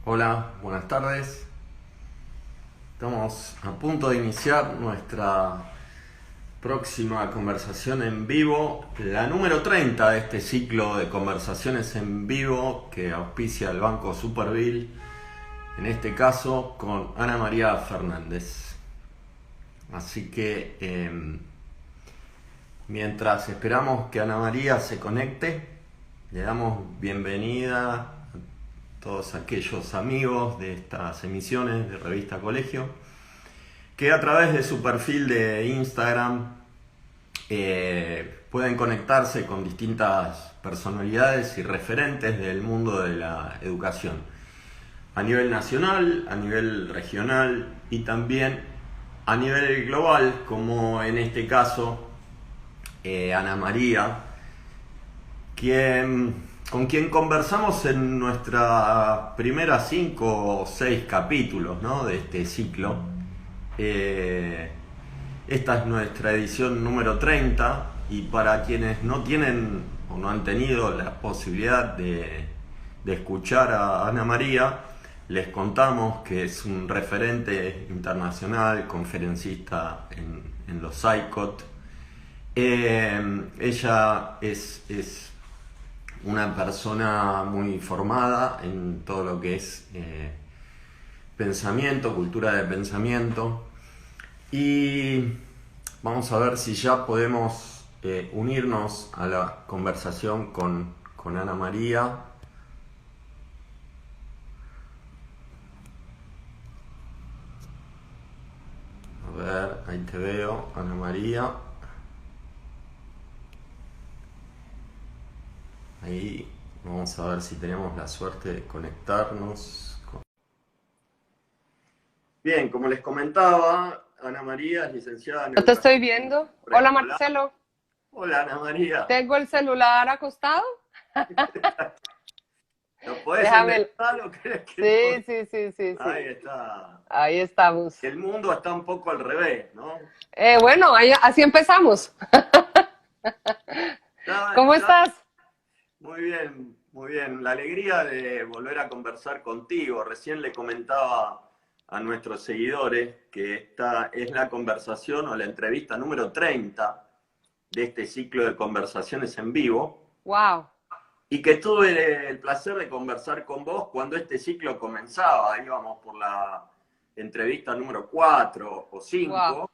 Hola, buenas tardes. Estamos a punto de iniciar nuestra próxima conversación en vivo, la número 30 de este ciclo de conversaciones en vivo que auspicia el Banco Superville, en este caso con Ana María Fernández. Así que mientras esperamos que Ana María se conecte, le damos bienvenida a todos aquellos amigos de estas emisiones de Revista Colegio que a través de su perfil de Instagram pueden conectarse con distintas personalidades y referentes del mundo de la educación a nivel nacional, a nivel regional y también a nivel global, como en este caso Ana María, con quien conversamos en nuestras primeras 5 o 6 capítulos, ¿no?, de este ciclo. Esta es nuestra edición número 30 y para quienes no tienen o no han tenido la posibilidad de escuchar a Ana María, les contamos que es un referente internacional, conferencista en los ICOT. Ella es una persona muy formada en todo lo que es pensamiento, cultura de pensamiento. Y vamos a ver si ya podemos unirnos a la conversación con Ana María. A ver, ahí te veo, Ana María. Ahí vamos a ver si tenemos la suerte de conectarnos. Bien, como les comentaba, Ana María es licenciada en No te estoy educación viendo. Hola preescolar. Marcelo, Hola Ana María, tengo el celular acostado. ¿lo podés Déjame. enderezar o crees que no? Sí, sí, sí, sí, Ahí sí. está. Ahí estamos. El mundo está un poco al revés, ¿no? Bueno, así empezamos. Ya, ¿Cómo ya, estás? muy bien, muy bien. La alegría de volver a conversar contigo. Recién le comentaba a nuestros seguidores que esta es la conversación o la entrevista número 30 de este ciclo de conversaciones en vivo Wow, y que tuve el placer de conversar con vos cuando este ciclo comenzaba. Íbamos por la entrevista número 4 o wow. 5.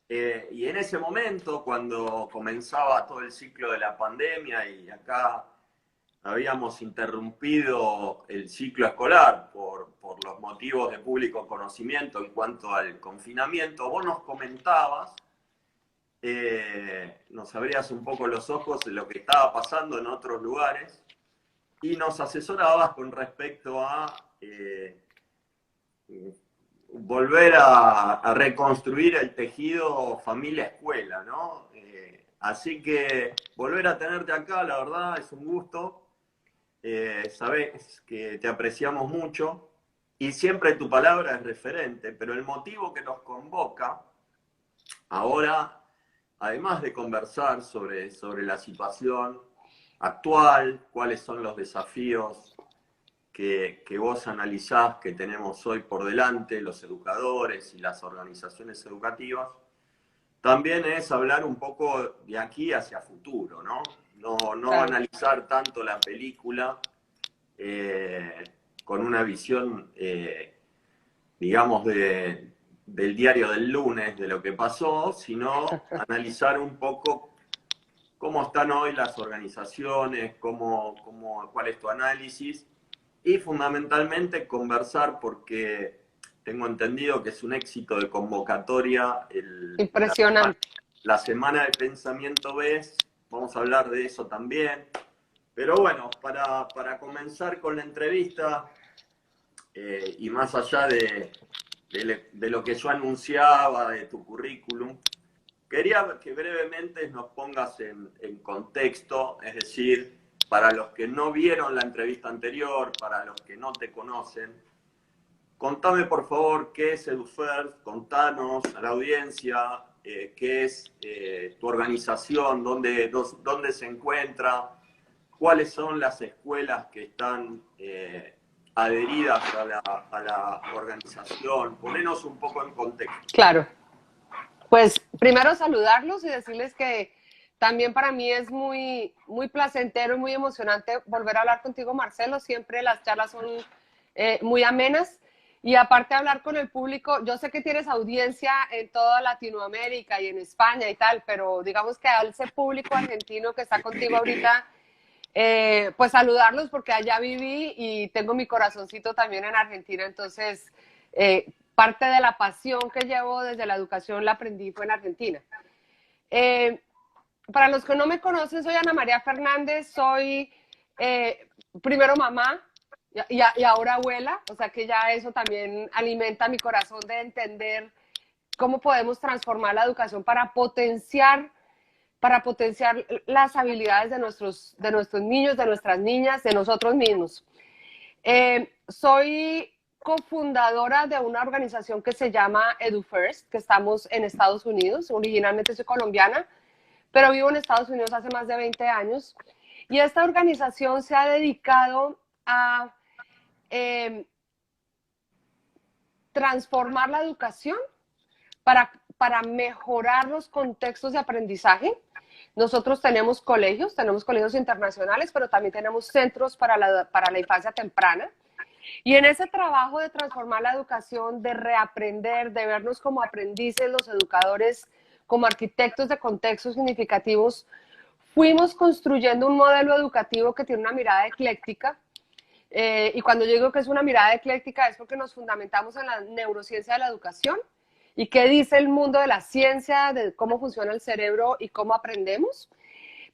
Y en ese momento, cuando comenzaba todo el ciclo de la pandemia y acá habíamos interrumpido el ciclo escolar por los motivos de público conocimiento en cuanto al confinamiento, vos nos comentabas, nos abrías un poco los ojos de lo que estaba pasando en otros lugares y nos asesorabas con respecto a volver a reconstruir el tejido familia-escuela, ¿no? Así que volver a tenerte acá, la verdad, es un gusto. Sabes que te apreciamos mucho y siempre tu palabra es referente, pero el motivo que nos convoca ahora, además de conversar sobre la situación actual, cuáles son los desafíos que vos analizás que tenemos hoy por delante, los educadores y las organizaciones educativas, también es hablar un poco de aquí hacia futuro, ¿no? No Claro. analizar tanto la película eh, con una visión, digamos, del diario del lunes, de lo que pasó, sino analizar un poco cómo están hoy las organizaciones, cuál es tu análisis y fundamentalmente conversar porque tengo entendido que es un éxito de convocatoria Impresionante. la semana del pensamiento BES, vamos a hablar de eso también. Pero bueno, para comenzar con la entrevista, y más allá de lo que yo anunciaba, de tu currículum, quería que brevemente nos pongas en contexto, es decir, para los que no vieron la entrevista anterior, para los que no te conocen, contame por favor qué es EduFirst, contanos a la audiencia qué es tu organización, dónde se encuentra, cuáles son las escuelas que están adheridas a la organización. Ponenos un poco en contexto. Claro. Pues primero saludarlos y decirles que también para mí es muy, muy placentero y muy emocionante volver a hablar contigo, Marcelo. Siempre las charlas son muy amenas. Y aparte de hablar con el público, yo sé que tienes audiencia en toda Latinoamérica y en España y tal, pero digamos que a ese público argentino que está contigo ahorita, pues saludarlos porque allá viví y tengo mi corazoncito también en Argentina. Entonces, parte de la pasión que llevo desde la educación la aprendí fue en Argentina. Eh, para los que no me conocen, soy Ana María Fernández, soy primero mamá y ahora abuela, o sea que ya eso también alimenta mi corazón de entender cómo podemos transformar la educación para potenciar las habilidades de nuestros niños, de nuestras niñas, de nosotros mismos. Soy cofundadora de una organización que se llama EduFirst, que estamos en Estados Unidos. Originalmente soy colombiana, pero vivo en Estados Unidos hace más de 20 años. Y esta organización se ha dedicado a transformar la educación para mejorar los contextos de aprendizaje. Nosotros tenemos colegios internacionales, pero también tenemos centros para la infancia temprana. Y en ese trabajo de transformar la educación, de reaprender, de vernos como aprendices, los educadores, como arquitectos de contextos significativos, fuimos construyendo un modelo educativo que tiene una mirada ecléctica. Y cuando yo digo que es una mirada ecléctica es porque nos fundamentamos en la neurociencia de la educación y qué dice el mundo de la ciencia, de cómo funciona el cerebro y cómo aprendemos.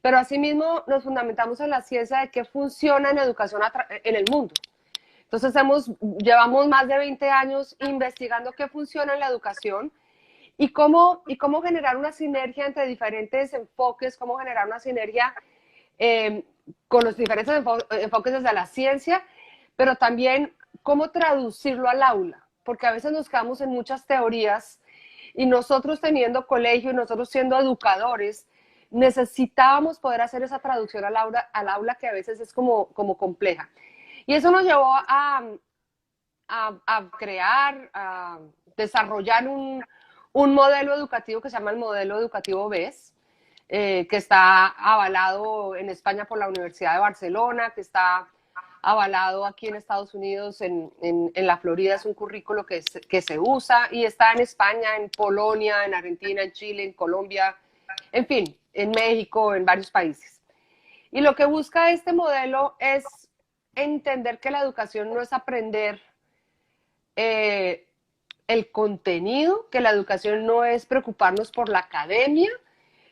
Pero asimismo nos fundamentamos en la ciencia de qué funciona en educación en el mundo. Entonces llevamos más de 20 años investigando qué funciona en la educación y cómo generar una sinergia entre diferentes enfoques, cómo generar una sinergia con los diferentes enfoques desde la ciencia, pero también cómo traducirlo al aula, porque a veces nos quedamos en muchas teorías y nosotros teniendo colegio y nosotros siendo educadores, necesitábamos poder hacer esa traducción al aula que a veces es como compleja. Y eso nos llevó a crear, a desarrollar un modelo educativo que se llama el modelo educativo BES, que está avalado en España por la Universidad de Barcelona, que está avalado aquí en Estados Unidos, en la Florida es un currículo que se usa y está en España, en Polonia, en Argentina, en Chile, en Colombia, en fin, en México, en varios países. Y lo que busca este modelo es entender que la educación no es aprender el contenido, que la educación no es preocuparnos por la academia,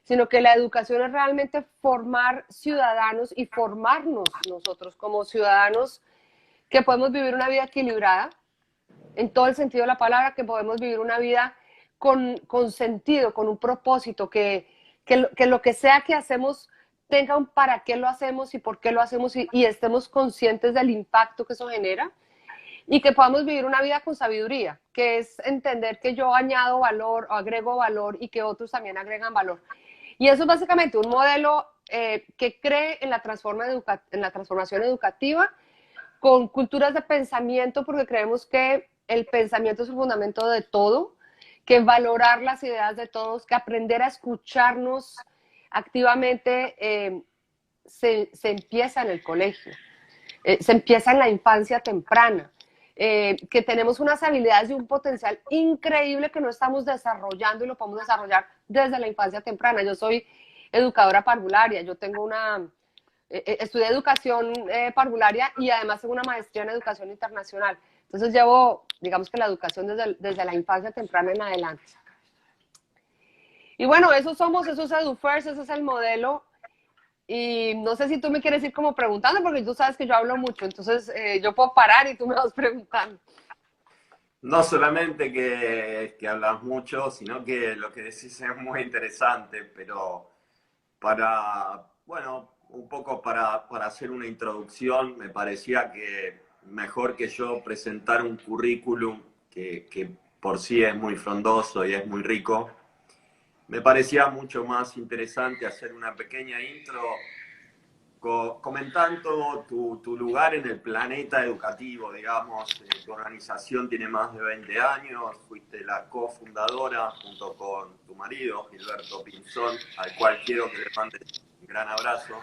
sino que la educación es realmente formar ciudadanos y formarnos nosotros como ciudadanos que podemos vivir una vida equilibrada, en todo el sentido de la palabra, que podemos vivir una vida con sentido, con un propósito, que lo que sea que hacemos tenga un para qué lo hacemos y por qué lo hacemos y estemos conscientes del impacto que eso genera y que podamos vivir una vida con sabiduría, que es entender que yo añado valor o agrego valor y que otros también agregan valor. Y eso es básicamente un modelo que cree en la transformación educativa con culturas de pensamiento, porque creemos que el pensamiento es el fundamento de todo, que valorar las ideas de todos, que aprender a escucharnos activamente se empieza en el colegio, se empieza en la infancia temprana, que tenemos unas habilidades y un potencial increíble que no estamos desarrollando y lo podemos desarrollar desde la infancia temprana. Yo soy educadora parvularia, yo tengo estudié educación parvularia y además tengo una maestría en educación internacional. Entonces llevo, digamos que la educación desde la infancia temprana en adelante. Y bueno, eso es EduFirst, ese es el modelo. Y no sé si tú me quieres ir como preguntando, porque tú sabes que yo hablo mucho, entonces yo puedo parar y tú me vas preguntando. No solamente que hablas mucho, sino que lo que decís es muy interesante, pero bueno, un poco para hacer una introducción, me parecía que mejor que yo presentar un currículum que por sí es muy frondoso y es muy rico, me parecía mucho más interesante hacer una pequeña intro comentando tu lugar en el planeta educativo, digamos. Tu organización tiene más de 20 años, fuiste la cofundadora junto con tu marido, Gilberto Pinzón, al cual quiero que le mandes un gran abrazo.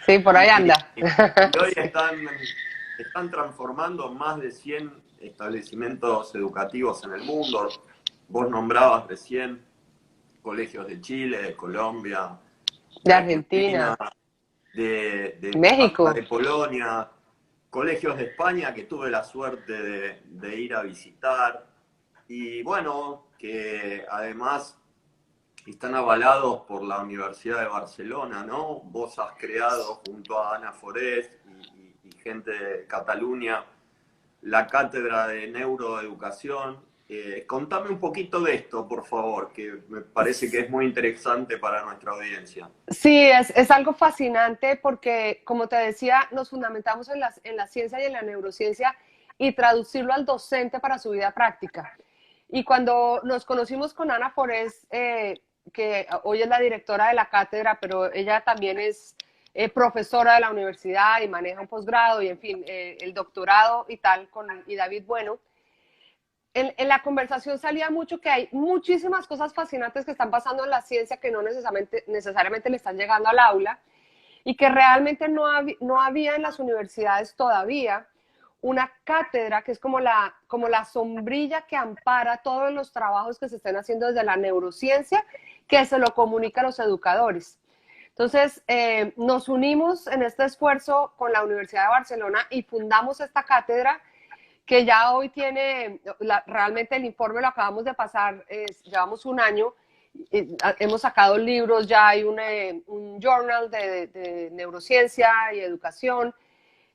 Sí, por ahí anda. Y hoy están transformando más de 100 establecimientos educativos en el mundo. Vos nombrabas recién colegios de Chile, de Colombia, De de Argentina, Argentina, de México. Polonia, colegios de España que tuve la suerte de ir a visitar. Y bueno, que además están avalados por la Universidad de Barcelona, ¿no? Vos has creado junto a Ana Forés y gente de Cataluña la cátedra de neuroeducación. Contame un poquito de esto, por favor, que me parece que es muy interesante para nuestra audiencia. Sí, es algo fascinante porque, como te decía, nos fundamentamos en la ciencia y en la neurociencia y traducirlo al docente para su vida práctica. Y cuando nos conocimos con Ana Forés, que hoy es la directora de la cátedra, pero ella también es profesora de la universidad y maneja un posgrado y, en fin, el doctorado y tal, y David Bueno, en la conversación salía mucho que hay muchísimas cosas fascinantes que están pasando en la ciencia que no necesariamente le están llegando al aula y que realmente no había en las universidades todavía una cátedra que es como la sombrilla que ampara todos los trabajos que se estén haciendo desde la neurociencia, que se lo comunica a los educadores. Entonces, nos unimos en este esfuerzo con la Universidad de Barcelona y fundamos esta cátedra que ya hoy tiene, realmente el informe lo acabamos de pasar, llevamos un año, hemos sacado libros, ya hay un journal de neurociencia y educación,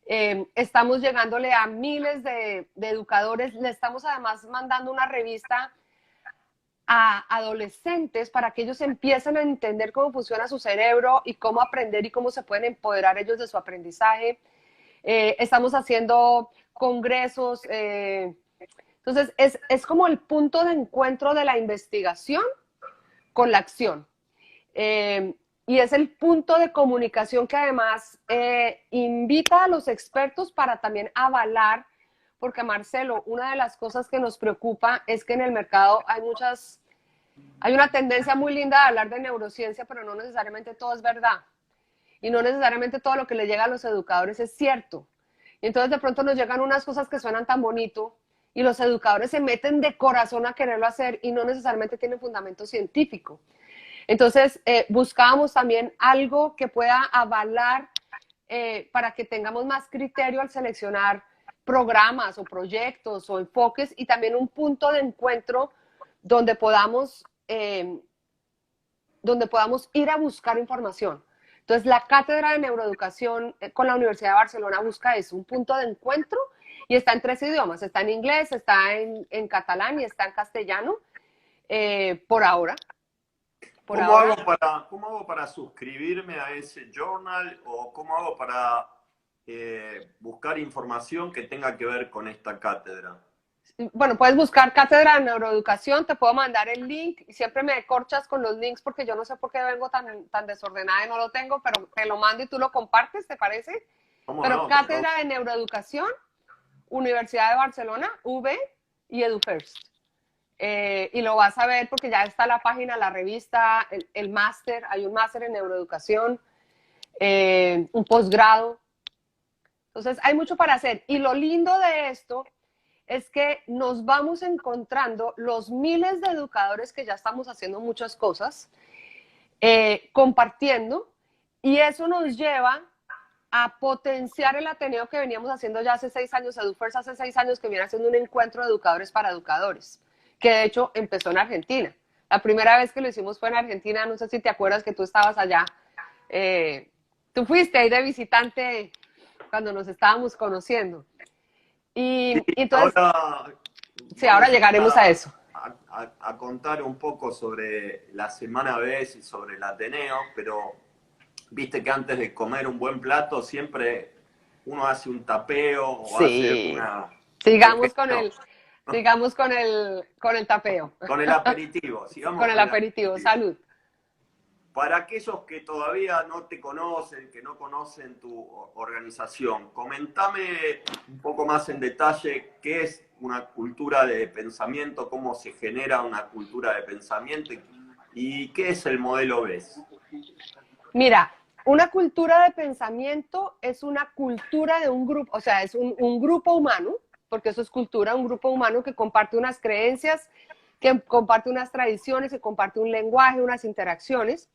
estamos llegándole a miles de educadores, le estamos además mandando una revista a adolescentes para que ellos empiecen a entender cómo funciona su cerebro y cómo aprender y cómo se pueden empoderar ellos de su aprendizaje. Estamos haciendo congresos, entonces es como el punto de encuentro de la investigación con la acción. Y es el punto de comunicación que además invita a los expertos para también avalar, porque Marcelo, una de las cosas que nos preocupa es que en el mercado hay una tendencia muy linda de hablar de neurociencia, pero no necesariamente todo es verdad. Y no necesariamente todo lo que le llega a los educadores es cierto. Y entonces de pronto nos llegan unas cosas que suenan tan bonito y los educadores se meten de corazón a quererlo hacer y no necesariamente tienen fundamento científico. Entonces buscábamos también algo que pueda avalar para que tengamos más criterio al seleccionar programas o proyectos o enfoques y también un punto de encuentro donde podamos ir a buscar información. Entonces, la Cátedra de Neuroeducación con la Universidad de Barcelona busca eso, un punto de encuentro, y está en 3 idiomas, está en inglés, está en catalán y está en castellano, por ahora. ¿Cómo hago para suscribirme a ese journal o cómo hago para buscar información que tenga que ver con esta cátedra? Bueno, puedes buscar Cátedra de Neuroeducación, te puedo mandar el link, y siempre me corchas con los links porque yo no sé por qué vengo tan desordenada y no lo tengo, pero te lo mando y tú lo compartes, ¿te parece? ¿Cómo Pero no? Cátedra de Neuroeducación, Universidad de Barcelona, UB y EduFirst. Y lo vas a ver porque ya está la página, la revista, el máster, hay un máster en neuroeducación, un posgrado. Entonces hay mucho para hacer. Y lo lindo de esto es que nos vamos encontrando los miles de educadores que ya estamos haciendo muchas cosas, compartiendo, y eso nos lleva a potenciar el Ateneo que veníamos haciendo ya hace 6 años, EduFirst hace 6 años, que viene haciendo un encuentro de educadores para educadores, que de hecho empezó en Argentina. La primera vez que lo hicimos fue en Argentina, no sé si te acuerdas que tú estabas allá. Tú fuiste ahí de visitante cuando nos estábamos conociendo. Sí, Y entonces, sí, ahora vamos llegaremos a eso. a contar un poco sobre la Semana BES y sobre el Ateneo, pero viste que antes de comer un buen plato siempre uno hace un tapeo o hace Sí, un sigamos con pequeño, con el tapeo, con el aperitivo, sigamos con el con el aperitivo. aperitivo. Salud. para aquellos que todavía no te conocen, que no conocen tu organización, comentame un poco más en detalle qué es una cultura de pensamiento, cómo se genera una cultura de pensamiento y qué es el modelo BES. Mira, una cultura de pensamiento es una cultura de un grupo, o sea, es un grupo humano, porque eso es cultura, un grupo humano que comparte unas creencias, que comparte unas tradiciones, que comparte un lenguaje, unas interacciones.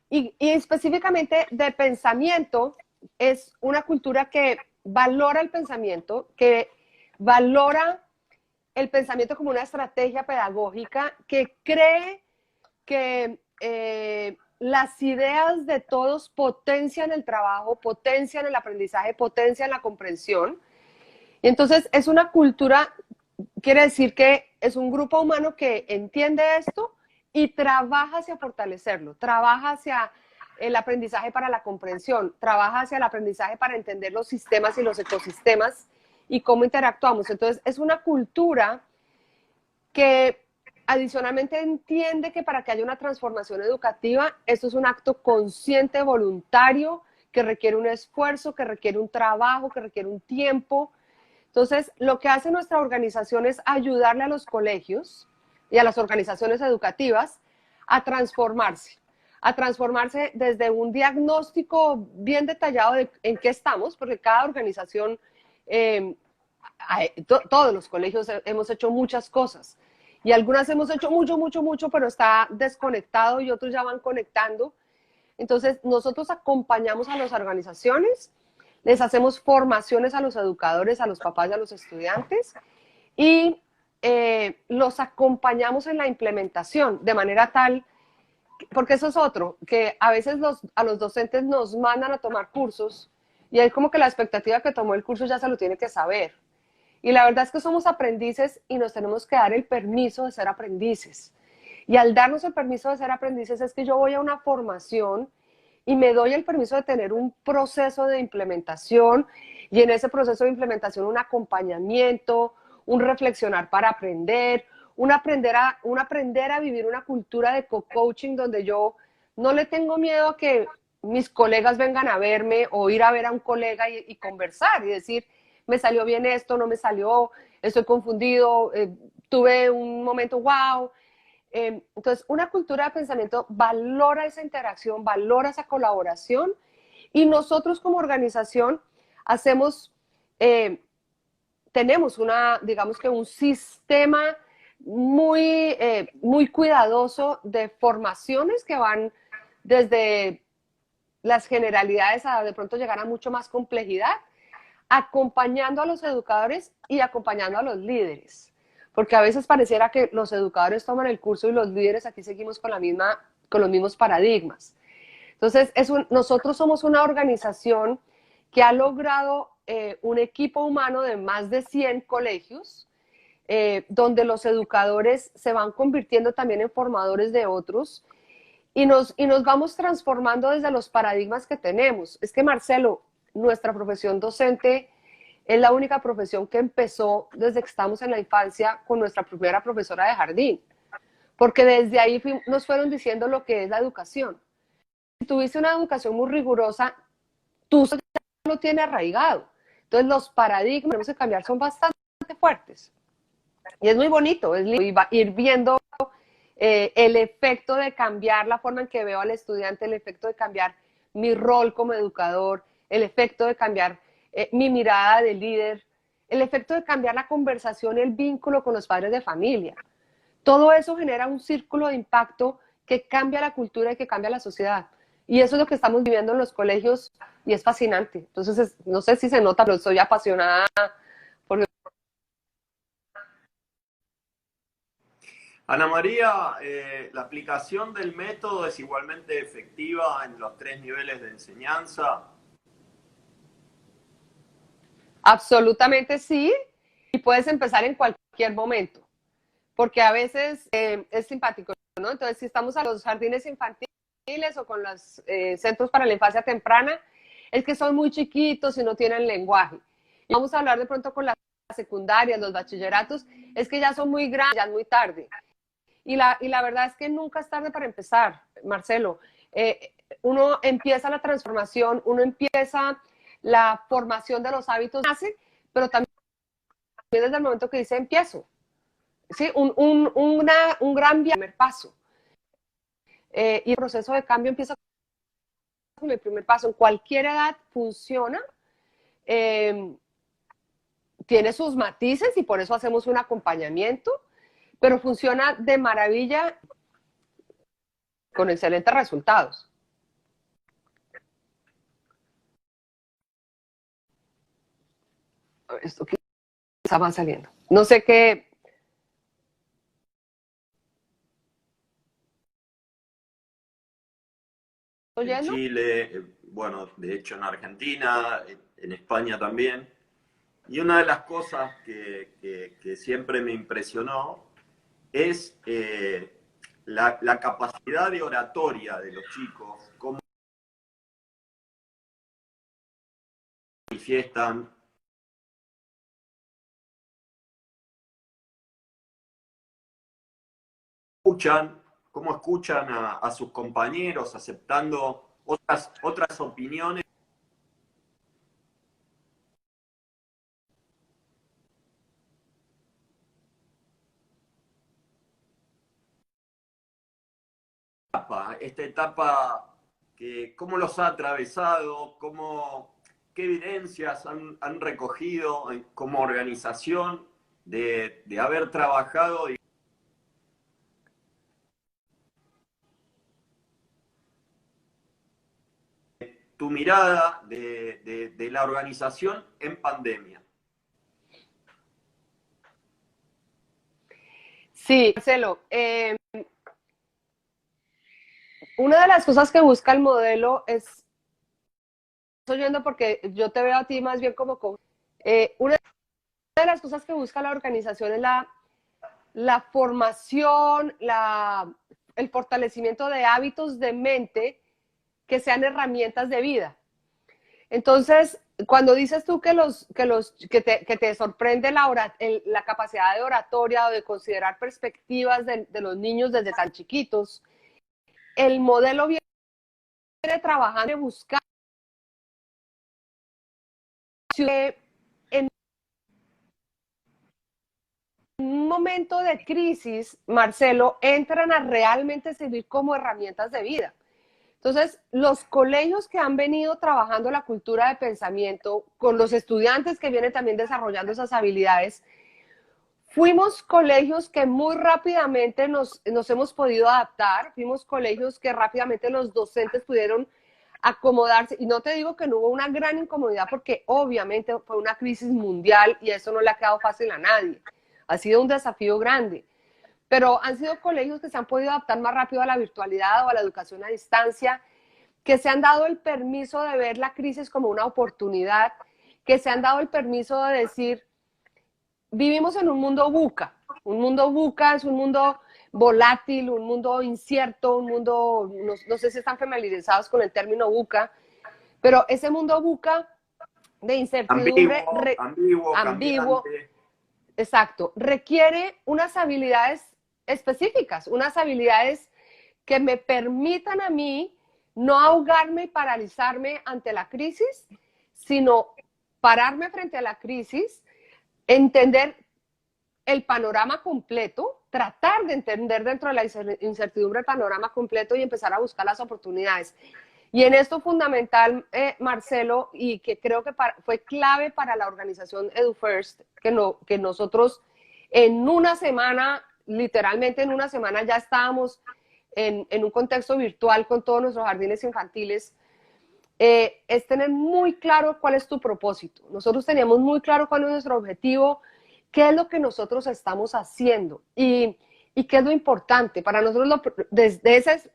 Y específicamente de pensamiento, es una cultura que valora el pensamiento, que valora el pensamiento como una estrategia pedagógica, que cree que las ideas de todos potencian el trabajo, potencian el aprendizaje, potencian la comprensión. Y entonces es una cultura, quiere decir que es un grupo humano que entiende esto y trabaja hacia fortalecerlo, trabaja hacia el aprendizaje para la comprensión, trabaja hacia el aprendizaje para entender los sistemas y los ecosistemas y cómo interactuamos. Entonces es una cultura que adicionalmente entiende que para que haya una transformación educativa, esto es un acto consciente, voluntario, que requiere un esfuerzo, que requiere un trabajo, que requiere un tiempo. Entonces, lo que hace nuestra organización es ayudarle a los colegios y a las organizaciones educativas a transformarse desde un diagnóstico bien detallado de en qué estamos, porque cada organización, todos los colegios hemos hecho muchas cosas y algunas hemos hecho mucho, pero está desconectado y otros ya van conectando. Entonces, nosotros acompañamos a las organizaciones, les hacemos formaciones a los educadores, a los papás y a los estudiantes y los acompañamos en la implementación de manera tal, porque eso es otro, que a veces a los docentes nos mandan a tomar cursos y es como que la expectativa que tomó el curso ya se lo tiene que saber. Y la verdad es que somos aprendices y nos tenemos que dar el permiso de ser aprendices. Y al darnos el permiso de ser aprendices es que yo voy a una formación y me doy el permiso de tener un proceso de implementación y en ese proceso de implementación un acompañamiento, un reflexionar para aprender, un aprender a vivir una cultura de co-coaching donde yo no le tengo miedo a que mis colegas vengan a verme o ir a ver a un colega y conversar y decir, me salió bien esto, no me salió, estoy confundido, tuve un momento wow. Entonces, una cultura de pensamiento valora esa interacción, valora esa colaboración y nosotros como organización hacemos, tenemos digamos que un sistema muy cuidadoso de formaciones que van desde las generalidades a de pronto llegar a mucho más complejidad, acompañando a los educadores y acompañando a los líderes. Porque a veces pareciera que los educadores toman el curso y los líderes aquí seguimos con los mismos paradigmas. Entonces, nosotros somos una organización que ha logrado un equipo humano de más de 100 colegios, donde los educadores se van convirtiendo también en formadores de otros y nos vamos transformando desde los paradigmas que tenemos. Es que, Marcelo, nuestra profesión docente es la única profesión que empezó desde que estamos en la infancia con nuestra primera profesora de jardín, porque desde ahí nos fueron diciendo lo que es la educación. Si tuviste una educación muy rigurosa, tú ya lo tienes arraigado. Entonces los paradigmas que tenemos que cambiar son bastante fuertes. Y es muy bonito, ir viendo el efecto de cambiar la forma en que veo al estudiante, el efecto de cambiar mi rol como educador, el efecto de cambiar mi mirada de líder, el efecto de cambiar la conversación, el vínculo con los padres de familia. Todo eso genera un círculo de impacto que cambia la cultura y que cambia la sociedad. Y eso es lo que estamos viviendo en los colegios y es fascinante. Entonces, no sé si se nota, pero estoy apasionada por... Ana María, ¿la aplicación del método es igualmente efectiva en los 3 niveles de enseñanza? Absolutamente sí, y puedes empezar en cualquier momento, porque a veces es simpático, ¿no? Entonces, si estamos a los jardines infantiles o con los centros para la infancia temprana, es que son muy chiquitos y no tienen lenguaje. Y vamos a hablar de pronto con las secundarias, los bachilleratos, es que ya son muy grandes, ya es muy tarde. Y la verdad es que nunca es tarde para empezar, Marcelo. uno empieza la transformación, uno empieza la formación de los hábitos, pero también desde el momento que dice empiezo. ¿Sí? Un gran primer paso. Y el proceso de cambio empieza con el primer paso. En cualquier edad funciona. Tiene sus matices y por eso hacemos un acompañamiento, pero funciona de maravilla con excelentes resultados. Esto que está más saliendo. No sé qué. En Chile, bueno, de hecho en Argentina, en España también. Y una de las cosas que siempre me impresionó es la capacidad de oratoria de los chicos, cómo manifiestan, cómo escuchan a sus compañeros, aceptando otras opiniones. Esta etapa, cómo los ha atravesado, qué evidencias han recogido como organización de haber trabajado. Tu mirada de la organización en pandemia. Sí, Marcelo. Una de las cosas que busca el modelo es, estoy oyendo porque yo te veo a ti más bien como una de las cosas que busca la organización es la formación, el fortalecimiento de hábitos de mente que sean herramientas de vida. Entonces, cuando dices tú que te sorprende la capacidad de oratoria o de considerar perspectivas de los niños desde tan chiquitos, el modelo viene trabajando en buscar en un momento de crisis, Marcelo, entran a realmente servir como herramientas de vida. Entonces, los colegios que han venido trabajando la cultura de pensamiento, con los estudiantes que vienen también desarrollando esas habilidades, fuimos colegios que muy rápidamente nos hemos podido adaptar, fuimos colegios que rápidamente los docentes pudieron acomodarse, y no te digo que no hubo una gran incomodidad, porque obviamente fue una crisis mundial y eso no le ha quedado fácil a nadie, ha sido un desafío grande, pero han sido colegios que se han podido adaptar más rápido a la virtualidad o a la educación a distancia, que se han dado el permiso de ver la crisis como una oportunidad, que se han dado el permiso de decir, vivimos en un mundo VUCA. Un mundo VUCA es un mundo volátil, un mundo incierto, un mundo, no sé si están familiarizados con el término VUCA, pero ese mundo VUCA de incertidumbre ambiguo, exacto, requiere unas habilidades específicas, unas habilidades que me permitan a mí no ahogarme y paralizarme ante la crisis, sino pararme frente a la crisis, entender el panorama completo, tratar de entender dentro de la incertidumbre el panorama completo y empezar a buscar las oportunidades. Y en esto fundamental, Marcelo, y que creo que fue clave para la organización EduFirst, que nosotros en una semana, literalmente en una semana ya estábamos en un contexto virtual con todos nuestros jardines infantiles, es tener muy claro cuál es tu propósito. Nosotros teníamos muy claro cuál es nuestro objetivo, qué es lo que nosotros estamos haciendo y qué es lo importante. Para nosotros, desde ese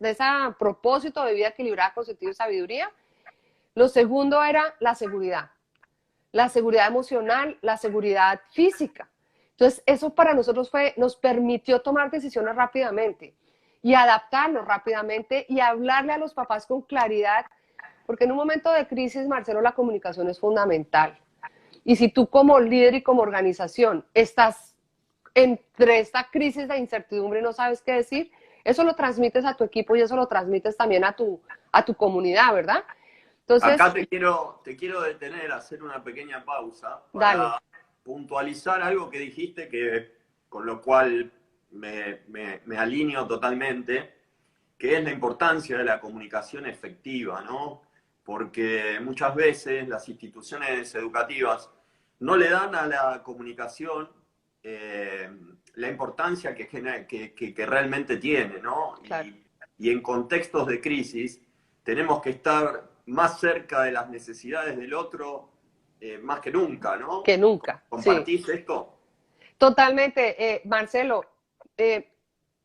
propósito de vida equilibrada con sentido y sabiduría, lo segundo era la seguridad emocional, la seguridad física. Entonces, eso para nosotros nos permitió tomar decisiones rápidamente y adaptarnos rápidamente y hablarle a los papás con claridad, porque en un momento de crisis, Marcelo, la comunicación es fundamental. Y si tú como líder y como organización estás entre esta crisis de incertidumbre y no sabes qué decir, Eso lo transmites a tu equipo y eso lo transmites también a tu comunidad, ¿verdad? Entonces, Acá te quiero detener, hacer una pequeña pausa dale. para puntualizar algo que dijiste, con lo cual me alineo totalmente, que es la importancia de la comunicación efectiva, ¿no? Porque muchas veces las instituciones educativas no le dan a la comunicación la importancia que realmente tiene, ¿no? Claro. Y en contextos de crisis tenemos que estar más cerca de las necesidades del otro, más que nunca, ¿no? Que nunca, sí. ¿Compartís esto? Totalmente, Marcelo.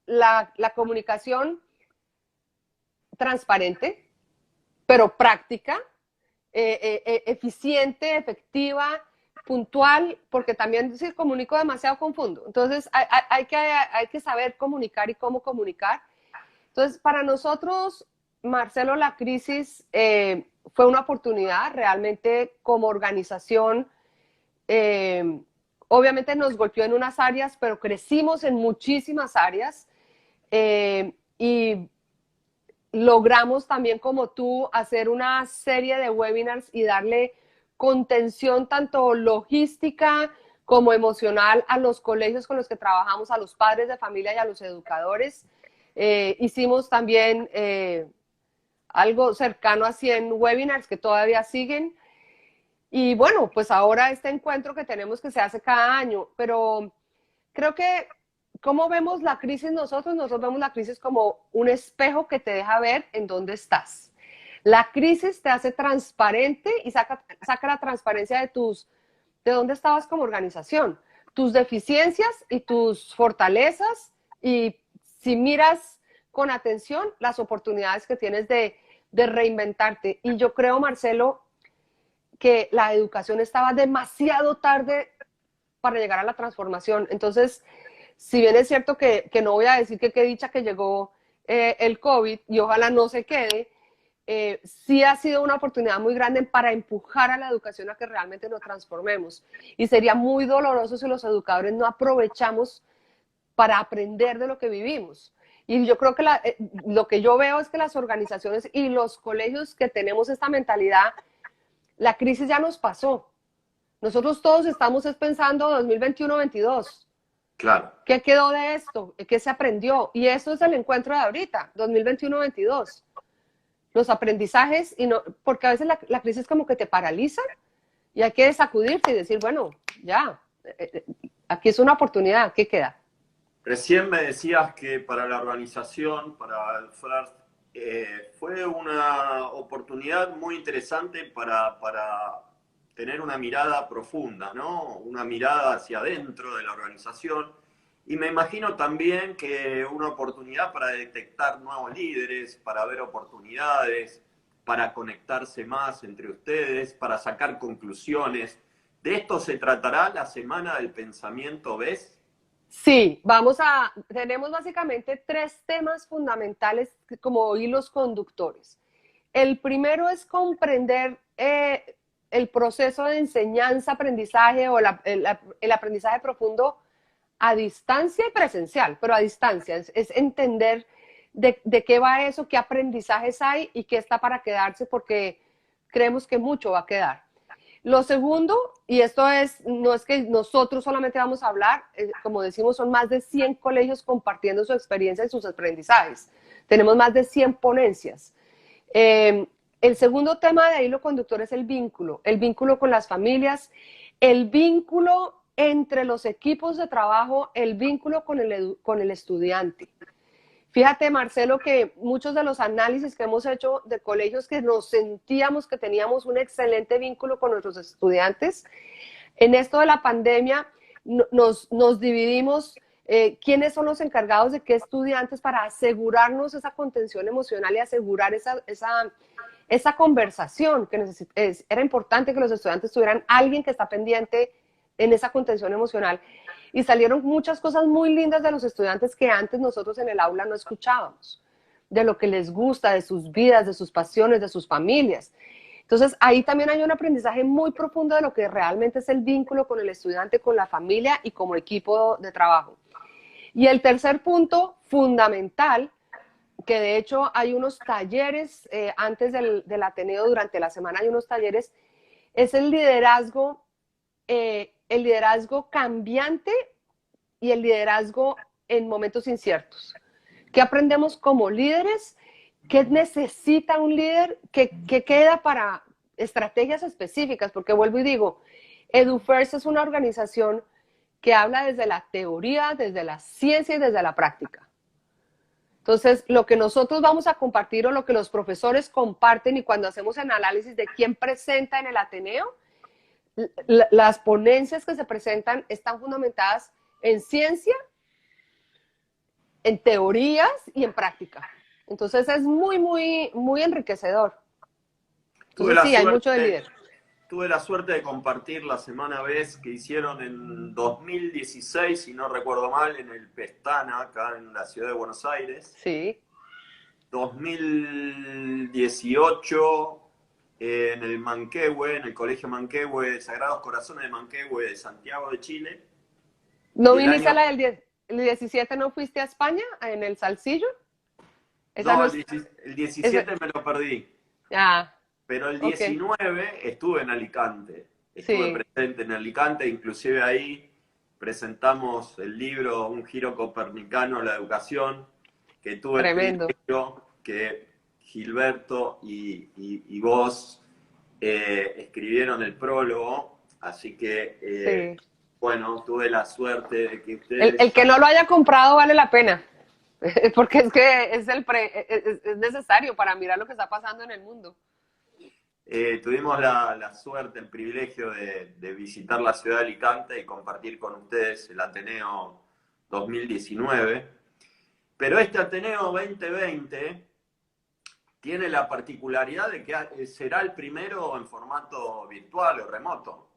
La comunicación transparente, pero práctica, eficiente, efectiva, puntual, porque también si comunico demasiado confundo. Entonces hay que saber comunicar y cómo comunicar. Entonces, para nosotros, Marcelo, la crisis fue una oportunidad realmente como organización. eh, Obviamente nos golpeó en unas áreas, pero crecimos en muchísimas áreas y logramos también como tú hacer una serie de webinars y darle contención tanto logística como emocional a los colegios con los que trabajamos, a los padres de familia y a los educadores. Hicimos también algo cercano a 100 webinars que todavía siguen. Y bueno, pues ahora este encuentro que tenemos que se hace cada año, pero creo que ¿cómo vemos la crisis nosotros? Nosotros vemos la crisis como un espejo que te deja ver en dónde estás. La crisis te hace transparente y saca la transparencia de dónde estabas como organización, tus deficiencias y tus fortalezas, y si miras con atención las oportunidades que tienes de reinventarte. Y yo creo, Marcelo, que la educación estaba demasiado tarde para llegar a la transformación. Entonces, si bien es cierto que no voy a decir que qué dicha que llegó el COVID y ojalá no se quede, sí ha sido una oportunidad muy grande para empujar a la educación a que realmente nos transformemos. Y sería muy doloroso si los educadores no aprovechamos para aprender de lo que vivimos. Y yo creo que lo que yo veo es que las organizaciones y los colegios que tenemos esta mentalidad, la crisis ya nos pasó. Nosotros todos estamos pensando 2021-22. Claro. ¿Qué quedó de esto? ¿Qué se aprendió? Y eso es el encuentro de ahorita, 2021-22. Los aprendizajes, y no, porque a veces la crisis como que te paraliza y hay que sacudirse y decir, bueno, ya, aquí es una oportunidad, ¿qué queda? Recién me decías que para la organización, para el FLIRT, fue una oportunidad muy interesante para tener una mirada profunda, ¿no? Una mirada hacia adentro de la organización. Y me imagino también que una oportunidad para detectar nuevos líderes, para ver oportunidades, para conectarse más entre ustedes, para sacar conclusiones. ¿De esto se tratará la Semana del Pensamiento BES? Sí, tenemos básicamente 3 temas fundamentales como hilos conductores. El primero es comprender el proceso de enseñanza-aprendizaje o el aprendizaje profundo a distancia y presencial, pero a distancia. Es entender de qué va eso, qué aprendizajes hay y qué está para quedarse, porque creemos que mucho va a quedar. Lo segundo, y esto no es que nosotros solamente vamos a hablar, como decimos, son más de 100 colegios compartiendo su experiencia y sus aprendizajes. Tenemos más de 100 ponencias. El segundo tema de hilo conductor es el vínculo con las familias, el vínculo entre los equipos de trabajo, el vínculo con el estudiante. Fíjate, Marcelo, que muchos de los análisis que hemos hecho de colegios que nos sentíamos que teníamos un excelente vínculo con nuestros estudiantes, en esto de la pandemia nos dividimos quiénes son los encargados de qué estudiantes para asegurarnos esa contención emocional y asegurar esa conversación que era importante que los estudiantes tuvieran alguien que está pendiente en esa contención emocional. Y salieron muchas cosas muy lindas de los estudiantes que antes nosotros en el aula no escuchábamos, de lo que les gusta, de sus vidas, de sus pasiones, de sus familias. Entonces, ahí también hay un aprendizaje muy profundo de lo que realmente es el vínculo con el estudiante, con la familia y como equipo de trabajo. Y el tercer punto fundamental, que de hecho hay unos talleres antes del Ateneo, durante la semana hay unos talleres, es el liderazgo cambiante y el liderazgo en momentos inciertos. ¿Qué aprendemos como líderes? ¿Qué necesita un líder? ¿Qué queda para estrategias específicas? Porque vuelvo y digo, EduFirst es una organización que habla desde la teoría, desde la ciencia y desde la práctica. Entonces, lo que nosotros vamos a compartir o lo que los profesores comparten y cuando hacemos el análisis de quién presenta en el Ateneo, las ponencias que se presentan están fundamentadas en ciencia, en teorías y en práctica. Entonces es muy enriquecedor. Entonces sí, hay mucho de líder. Tuve la suerte de compartir la semana vez que hicieron en 2016, si no recuerdo mal, en el Pestana, acá en la ciudad de Buenos Aires. Sí. 2018 en el Manquehue, en el Colegio Manquehue, Sagrados Corazones de Manquehue de Santiago de Chile. ¿No viniste a la del 17, no fuiste a España, en el Salsillo? No, el 17 me lo perdí. Ah. Pero el 19 estuve en Alicante, estuve presente en Alicante, inclusive ahí presentamos el libro Un giro copernicano a la educación, que tuve tremendo. el privilegio que Gilberto y vos escribieron el prólogo, así que, bueno, tuve la suerte de que ustedes... El que no lo haya comprado vale la pena, porque es que es necesario para mirar lo que está pasando en el mundo. Tuvimos la suerte, el privilegio de visitar la ciudad de Alicante y compartir con ustedes el Ateneo 2019. Pero este Ateneo 2020 tiene la particularidad de que será el primero en formato virtual o remoto.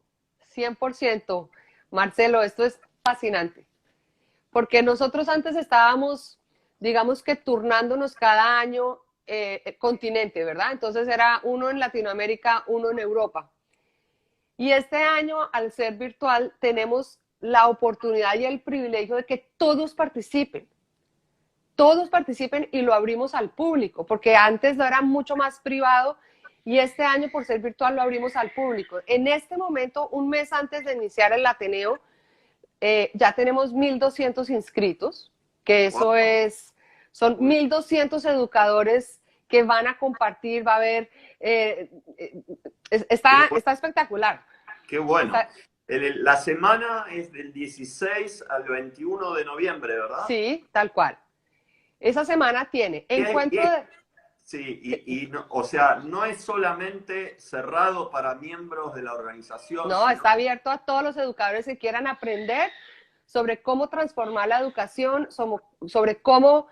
100%. Marcelo, esto es fascinante. Porque nosotros antes estábamos, digamos que turnándonos cada año continente, ¿verdad? Entonces era uno en Latinoamérica, uno en Europa. Y este año, al ser virtual, tenemos la oportunidad y el privilegio de que todos participen y lo abrimos al público, porque antes no era mucho más privado y este año, por ser virtual, lo abrimos al público. En este momento, un mes antes de iniciar el Ateneo, ya tenemos 1.200 inscritos, que eso son 1.200 educadores que van a compartir, va a haber, está espectacular. Qué bueno. La semana es del 16 al 21 de noviembre, ¿verdad? Sí, tal cual. Esa semana tiene encuentro de... Sí, no, o sea, no es solamente cerrado para miembros de la organización. No, está abierto a todos los educadores que quieran aprender sobre cómo transformar la educación, sobre cómo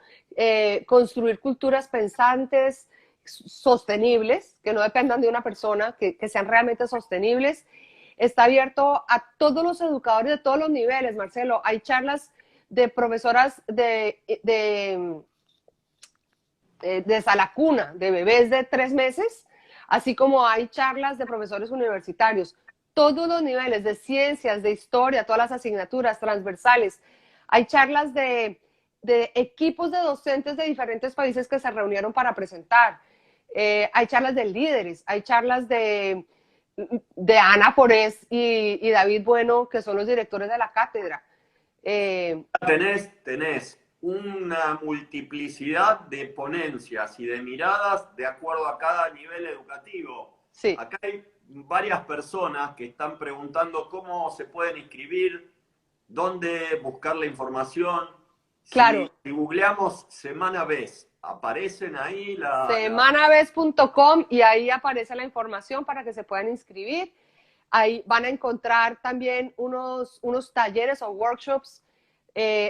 construir culturas pensantes, sostenibles, que no dependan de una persona, que sean realmente sostenibles. Está abierto a todos los educadores de todos los niveles, Marcelo. Hay charlas de profesoras de sala cuna, de bebés de 3 meses, así como hay charlas de profesores universitarios. Todos los niveles de ciencias, de historia, todas las asignaturas transversales. Hay charlas de equipos de docentes de diferentes países que se reunieron para presentar. Hay charlas de líderes, hay charlas de Ana Porés y David Bueno, que son los directores de la cátedra. Tenés una multiplicidad de ponencias y de miradas de acuerdo a cada nivel educativo. Sí. Acá hay varias personas que están preguntando cómo se pueden inscribir, dónde buscar la información. Claro. Si googleamos Semana Vez, aparecen ahí semanaves.com y ahí aparece la información para que se puedan inscribir. Ahí van a encontrar también unos talleres o workshops.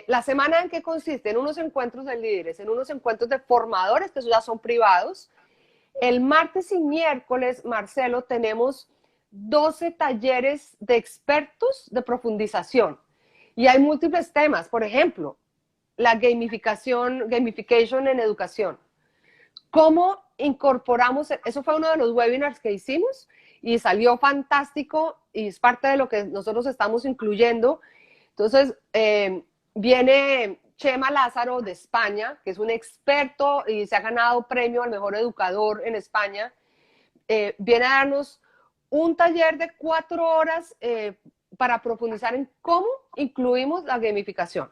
¿La semana en qué consiste? En unos encuentros de líderes, en unos encuentros de formadores, que esos ya son privados. El martes y miércoles, Marcelo, tenemos 12 talleres de expertos de profundización. Y hay múltiples temas. Por ejemplo, la gamification en educación. ¿Cómo incorporamos? Eso fue uno de los webinars que hicimos y salió fantástico y es parte de lo que nosotros estamos incluyendo. Entonces, viene Chema Lázaro de España, que es un experto y se ha ganado premio al mejor educador en España, viene a darnos un taller de 4 horas para profundizar en cómo incluimos la gamificación.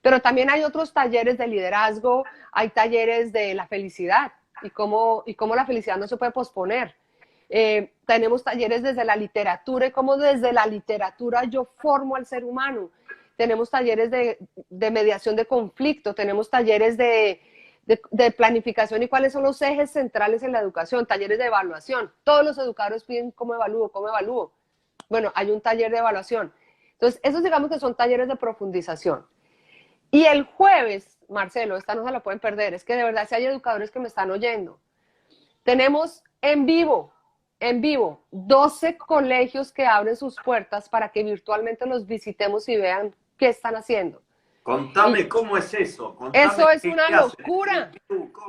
Pero también hay otros talleres de liderazgo, hay talleres de la felicidad y cómo la felicidad no se puede posponer. Tenemos talleres desde la literatura y cómo desde la literatura yo formo al ser humano. Tenemos talleres de mediación de conflicto, tenemos talleres de planificación y cuáles son los ejes centrales en la educación, talleres de evaluación. Todos los educadores piden cómo evalúo, cómo evalúo. Bueno, hay un taller de evaluación. Entonces, esos digamos que son talleres de profundización. Y el jueves, Marcelo, esta no se la pueden perder, es que de verdad si hay educadores que me están oyendo, tenemos en vivo, 12 colegios que abren sus puertas para que virtualmente los visitemos y vean qué están haciendo. Contame cómo es eso. Contame eso es una locura.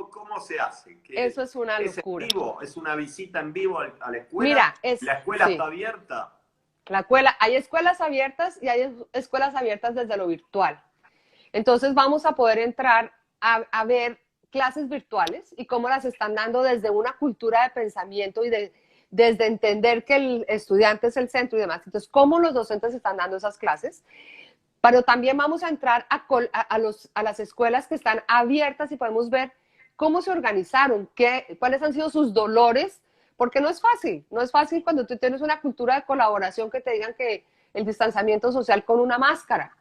¿Cómo se hace? Eso es una locura. ¿Es en vivo? ¿Es una visita en vivo a la escuela? Mira, ¿La escuela sí. está abierta? Hay escuelas abiertas y hay escuelas abiertas desde lo virtual. Entonces vamos a poder entrar a ver clases virtuales y cómo las están dando desde una cultura de pensamiento y desde entender que el estudiante es el centro y demás. Entonces, cómo los docentes están dando esas clases. Pero también vamos a entrar a las escuelas que están abiertas y podemos ver cómo se organizaron, cuáles han sido sus dolores, porque no es fácil cuando tú tienes una cultura de colaboración que te digan que el distanciamiento social con una máscara.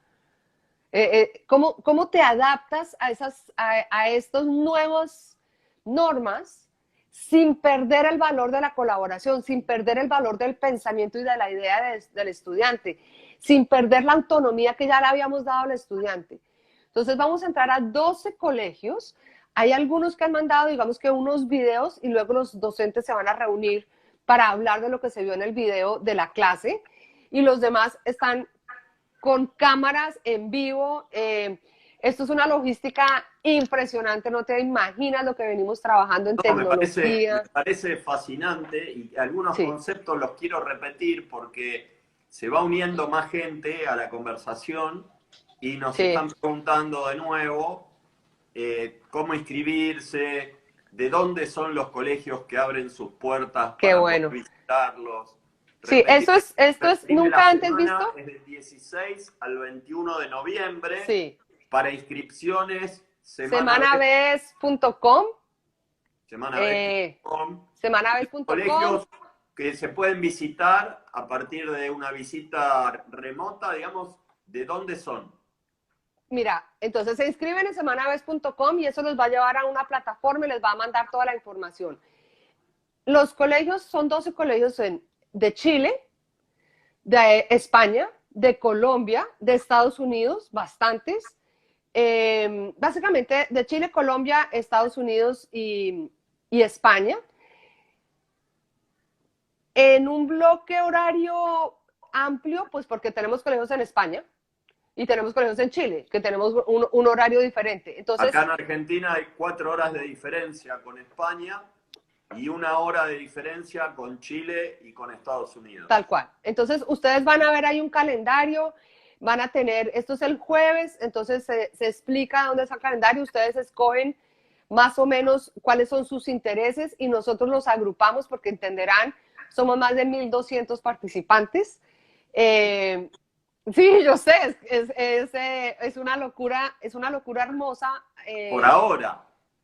¿Cómo te adaptas a estos nuevos normas sin perder el valor de la colaboración, sin perder el valor del pensamiento y de la idea del estudiante, sin perder la autonomía que ya le habíamos dado al estudiante? Entonces vamos a entrar a 12 colegios. Hay algunos que han mandado, digamos que unos videos y luego los docentes se van a reunir para hablar de lo que se vio en el video de la clase y los demás están con cámaras en vivo. Esto es una logística impresionante, no te imaginas lo que venimos trabajando en tecnología. Me parece fascinante y algunos conceptos los quiero repetir porque se va uniendo más gente a la conversación y nos están preguntando de nuevo cómo inscribirse, de dónde son los colegios que abren sus puertas para visitarlos. Sí, esto es nunca antes visto. Es del 16 al 21 de noviembre. Sí. Para inscripciones, semanavez.com. Semanavez.com. Colegios que se pueden visitar a partir de una visita remota, digamos, ¿de dónde son? Mira, entonces se inscriben en semanavez.com y eso los va a llevar a una plataforma y les va a mandar toda la información. Los colegios son 12 colegios de Chile, de España, de Colombia, de Estados Unidos, bastantes. Básicamente de Chile, Colombia, Estados Unidos y España. En un bloque horario amplio, pues porque tenemos colegios en España y tenemos colegios en Chile, que tenemos un horario diferente. Entonces, acá en Argentina hay 4 horas de diferencia con España y 1 hora de diferencia con Chile y con Estados Unidos. Tal cual. Entonces, ustedes van a ver ahí un calendario, van a tener, esto es el jueves, entonces se explica dónde está el calendario, ustedes escogen más o menos cuáles son sus intereses y nosotros los agrupamos porque entenderán, somos más de 1,200 participantes. Sí, yo sé, es una locura hermosa.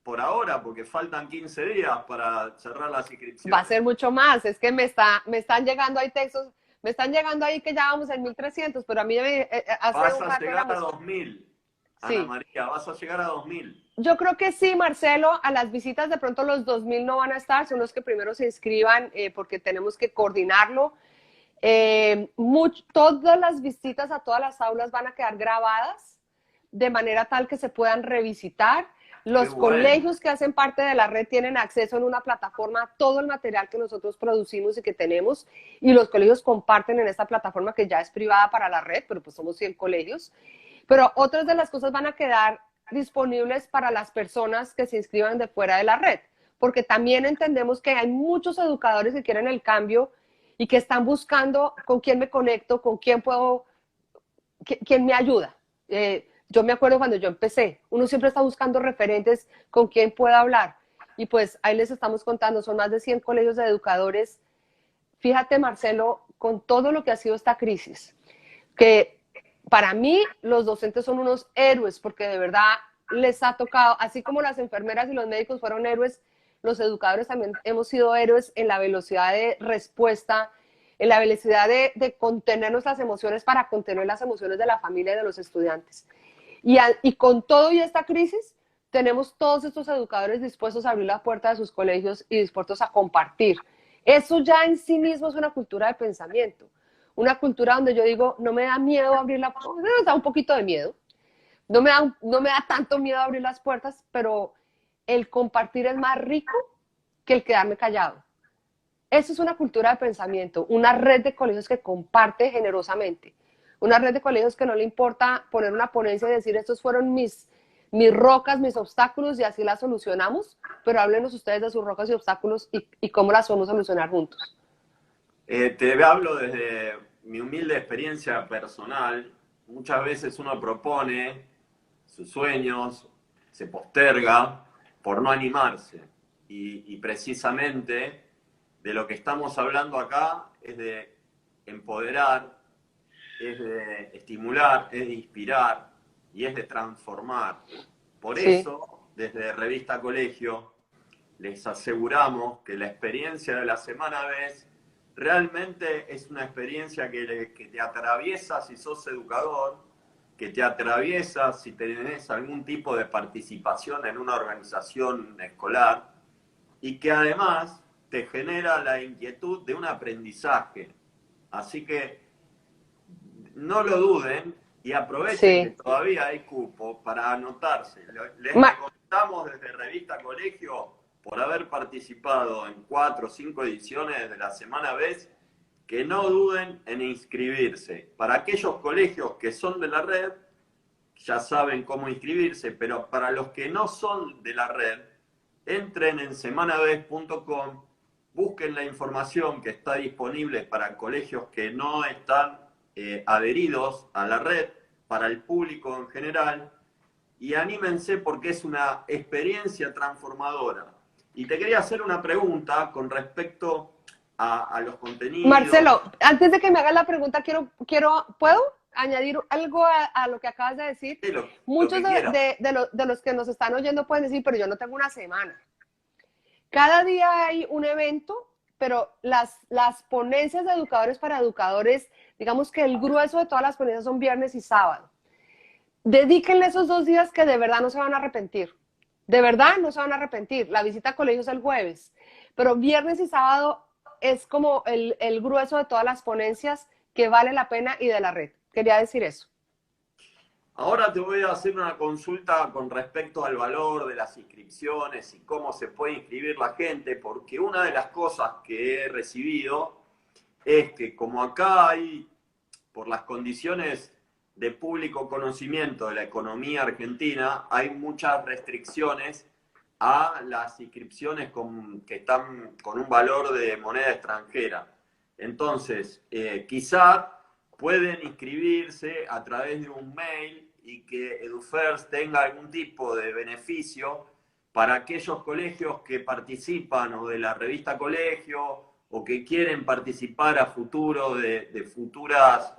Por ahora, porque faltan 15 días para cerrar las inscripciones. Va a ser mucho más, es que me están llegando ahí textos, me están llegando ahí que ya vamos en 1,300, pero a mí vas a llegar a 2,000, Ana María, vas a llegar a 2,000. Yo creo que sí, Marcelo, a las visitas de pronto los 2,000 no van a estar, son los que primero se inscriban porque tenemos que coordinarlo. Todas las visitas a todas las aulas van a quedar grabadas de manera tal que se puedan revisitar. Los colegios que hacen parte de la red tienen acceso en una plataforma a todo el material que nosotros producimos y que tenemos, y los colegios comparten en esta plataforma que ya es privada para la red, pero pues somos 100 colegios. Pero otras de las cosas van a quedar disponibles para las personas que se inscriban de fuera de la red, porque también entendemos que hay muchos educadores que quieren el cambio y que están buscando con quién me conecto, con quién puedo, quién me ayuda. yo me acuerdo cuando yo empecé, uno siempre está buscando referentes con quién pueda hablar. Y pues ahí les estamos contando, son más de 100 colegios de educadores. Fíjate, Marcelo, con todo lo que ha sido esta crisis, que para mí los docentes son unos héroes, porque de verdad les ha tocado, así como las enfermeras y los médicos fueron héroes, los educadores también hemos sido héroes en la velocidad de respuesta, en la velocidad de contener nuestras emociones para contener las emociones de la familia y de los estudiantes. Y con todo y esta crisis, tenemos todos estos educadores dispuestos a abrir la puerta de sus colegios y dispuestos a compartir. Eso ya en sí mismo es una cultura de pensamiento, una cultura donde yo digo, no me da miedo abrir la puerta, me da un poquito de miedo, no me da tanto miedo abrir las puertas, pero el compartir es más rico que el quedarme callado. Eso es una cultura de pensamiento, una red de colegios que comparte generosamente, una red de colegios que no le importa poner una ponencia y decir, estos fueron mis rocas, mis obstáculos y así las solucionamos, pero háblenos ustedes de sus rocas y obstáculos y cómo las podemos solucionar juntos. Te hablo desde mi humilde experiencia personal. Muchas veces uno propone sus sueños, se posterga por no animarse. Y precisamente de lo que estamos hablando acá es de empoderar, es de estimular, es de inspirar y es de transformar. Por Sí, eso, desde Revista Colegio, les aseguramos que la experiencia de la semana vez realmente es una experiencia que te atraviesa si sos educador, que te atraviesa si tenés algún tipo de participación en una organización escolar y que además te genera la inquietud de un aprendizaje. Así que no lo duden y aprovechen que sí. todavía hay cupo para anotarse. Les Ma- recomendamos desde Revista Colegio, por haber participado en 4 o 5 ediciones de la Semana Vez, que no duden en inscribirse. Para aquellos colegios que son de la red, ya saben cómo inscribirse, pero para los que no son de la red, entren en semanavez.com, busquen la información que está disponible para colegios que no están adheridos a la red, para el público en general, y anímense porque es una experiencia transformadora. Y te quería hacer una pregunta con respecto a los contenidos. Marcelo, antes de que me hagas la pregunta, ¿puedo añadir algo a lo que acabas de decir? Lo Muchos que quieras. de los que nos están oyendo pueden decir, pero yo no tengo una semana. Cada día hay un evento, pero las ponencias de educadores para educadores, digamos que el grueso de todas las ponencias son viernes y sábado. Dedíquenle esos 2 días que de verdad no se van a arrepentir. De verdad no se van a arrepentir. La visita a colegios es el jueves, pero viernes y sábado es como el grueso de todas las ponencias que vale la pena y de la red. Quería decir eso. Ahora te voy a hacer una consulta con respecto al valor de las inscripciones y cómo se puede inscribir la gente, porque una de las cosas que he recibido es que como acá hay, por las condiciones de público conocimiento de la economía argentina, hay muchas restricciones a las inscripciones que están con un valor de moneda extranjera. Entonces, quizá pueden inscribirse a través de un mail y que EduFirst tenga algún tipo de beneficio para aquellos colegios que participan o de la revista Colegio o que quieren participar a futuro de futuras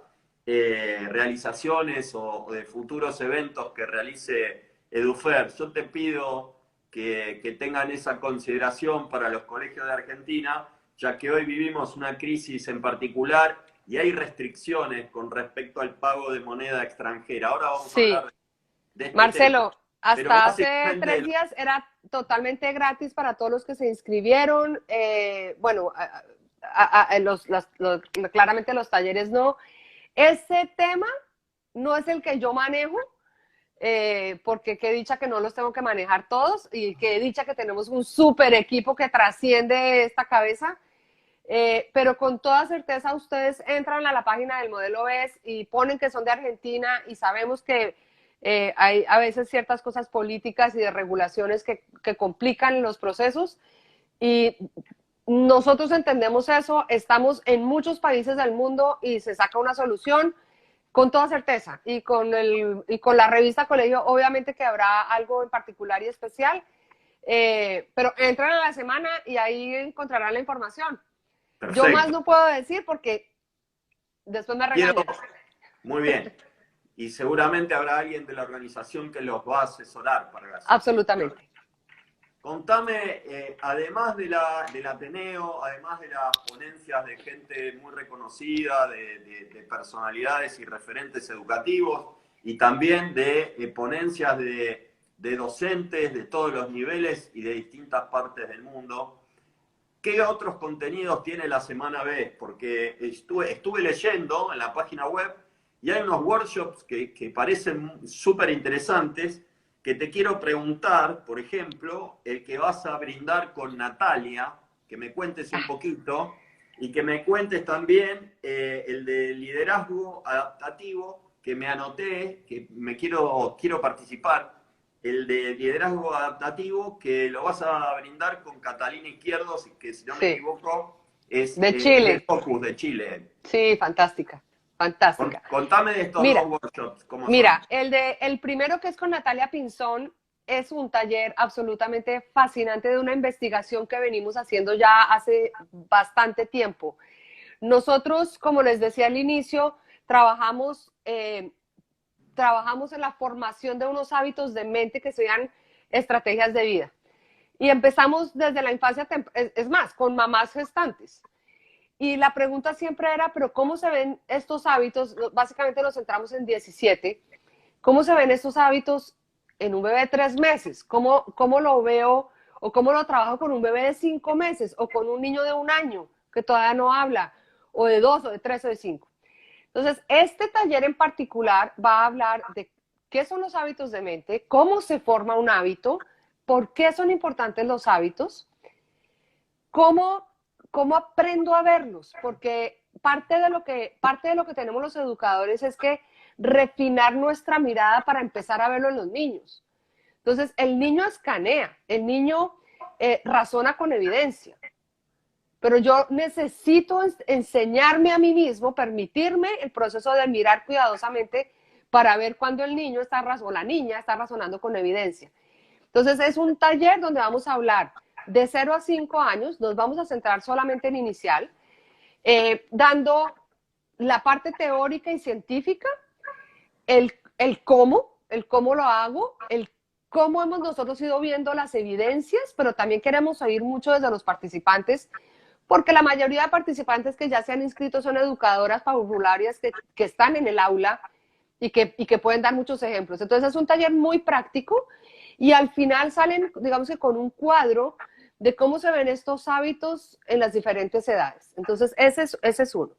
realizaciones o de futuros eventos que realice EduFirst. Yo te pido que tengan esa consideración para los colegios de Argentina, ya que hoy vivimos una crisis en particular y hay restricciones con respecto al pago de moneda extranjera. Ahora vamos a Sí, hablar de este tema. Marcelo, Pero hasta hace básicamente 3 días era totalmente gratis para todos los que se inscribieron. Bueno, claramente los talleres no. Ese tema no es el que yo manejo, porque qué dicha que no los tengo que manejar todos y qué dicha que tenemos un súper equipo que trasciende esta cabeza. Pero con toda certeza ustedes entran a la página del modelo BES y ponen que son de Argentina y sabemos que hay a veces ciertas cosas políticas y de regulaciones que complican los procesos y nosotros entendemos eso, estamos en muchos países del mundo y se saca una solución. Con toda certeza. Y con la revista Colegio, obviamente que habrá algo en particular y especial. Pero entran a la semana y ahí encontrarán la información. Yo más Perfecto. no puedo decir porque después me Quiero, regañan. muy bien. Y seguramente habrá alguien de la organización que los va a asesorar para las inscripciones. Absolutamente. Contame, además del Ateneo, además de las ponencias de gente muy reconocida, de personalidades y referentes educativos, y también de ponencias de docentes de todos los niveles y de distintas partes del mundo, ¿qué otros contenidos tiene la Semana B? Porque estuve leyendo en la página web y hay unos workshops que parecen súper interesantes, que te quiero preguntar, por ejemplo, el que vas a brindar con Natalia, que me cuentes un poquito, y que me cuentes también el de liderazgo adaptativo, que me anoté, que quiero participar, el de liderazgo adaptativo, que lo vas a brindar con Catalina Izquierdos, que si no me Sí. equivoco, es De de Chile. Focus de Chile. Sí, fantástica. Fantástica. Contame de estos dos Mira, workshops, ¿cómo son? mira, el primero que es con Natalia Pinzón es un taller absolutamente fascinante de una investigación que venimos haciendo ya hace bastante tiempo. Nosotros, como les decía al inicio, trabajamos en la formación de unos hábitos de mente que sean estrategias de vida. Y empezamos desde la infancia, es más, con mamás gestantes. Y la pregunta siempre era, pero ¿cómo se ven estos hábitos? Básicamente nos centramos en 17. ¿Cómo se ven estos hábitos en un bebé de 3 meses? ¿Cómo lo veo o cómo lo trabajo con un bebé de 5 meses o con un niño de 1 año que todavía no habla, o de 2 o de 3 o de 5? Entonces, este taller en particular va a hablar de qué son los hábitos de mente, cómo se forma un hábito, por qué son importantes los hábitos, cómo, cómo aprendo a verlos, porque parte de lo que tenemos los educadores es que refinar nuestra mirada para empezar a verlo en los niños. Entonces, el niño escanea, el niño razona con evidencia, pero yo necesito enseñarme a mí mismo, permitirme el proceso de mirar cuidadosamente para ver cuando el niño o la niña está razonando con evidencia. Entonces es un taller donde vamos a hablar de 0 a 5 años, nos vamos a centrar solamente en inicial, dando la parte teórica y científica, el cómo lo hago, el cómo hemos nosotros ido viendo las evidencias, pero también queremos oír mucho desde los participantes, porque la mayoría de participantes que ya se han inscrito son educadoras parvularias que están en el aula y que pueden dar muchos ejemplos. Entonces es un taller muy práctico y al final salen, digamos que con un cuadro de cómo se ven estos hábitos en las diferentes edades. Entonces ese es uno.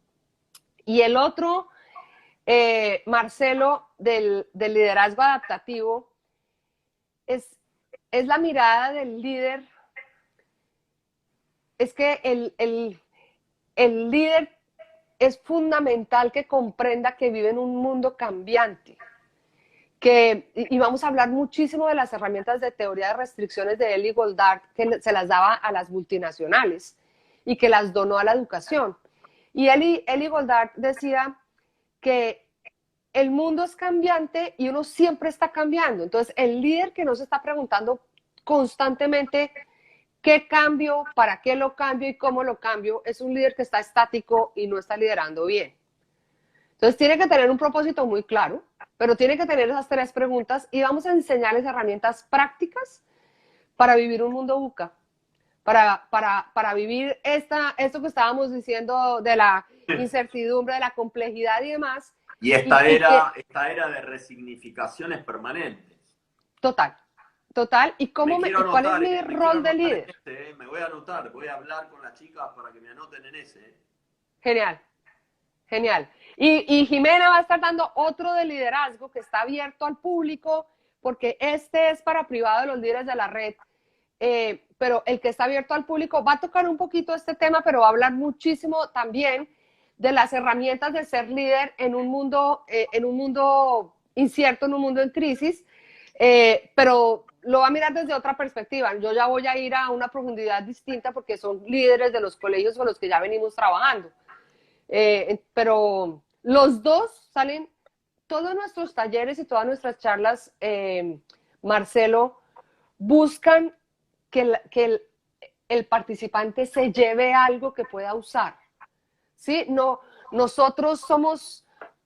Y el otro, Marcelo, del liderazgo adaptativo, es la mirada del líder. Es que el líder es fundamental que comprenda que vive en un mundo cambiante. Y vamos a hablar muchísimo de las herramientas de teoría de restricciones de Eli Goldart, que se las daba a las multinacionales y que las donó a la educación. Y Eli Goldart decía que el mundo es cambiante y uno siempre está cambiando. Entonces, el líder que nos está preguntando constantemente qué cambio, para qué lo cambio y cómo lo cambio, es un líder que está estático y no está liderando bien. Entonces tiene que tener un propósito muy claro, pero tiene que tener esas 3 preguntas y vamos a enseñarles herramientas prácticas para vivir un mundo buca, para vivir esto que estábamos diciendo de la incertidumbre, de la complejidad y demás. Y esta era de resignificaciones permanentes. Total. ¿Y cuál es mi Me quiero rol de anotar en líder? ese, me voy a anotar, voy a hablar con las chicas para que me anoten en ese. Genial. Genial. Y Jimena va a estar dando otro de liderazgo que está abierto al público, porque este es para privado de los líderes de la red, pero el que está abierto al público va a tocar un poquito este tema, pero va a hablar muchísimo también de las herramientas de ser líder en un mundo incierto, en un mundo en crisis, pero lo va a mirar desde otra perspectiva. Yo ya voy a ir a una profundidad distinta porque son líderes de los colegios con los que ya venimos trabajando. Pero los dos salen todos nuestros talleres y todas nuestras charlas, Marcelo, buscan que el participante se lleve algo que pueda usar. ¿Sí? No, nosotros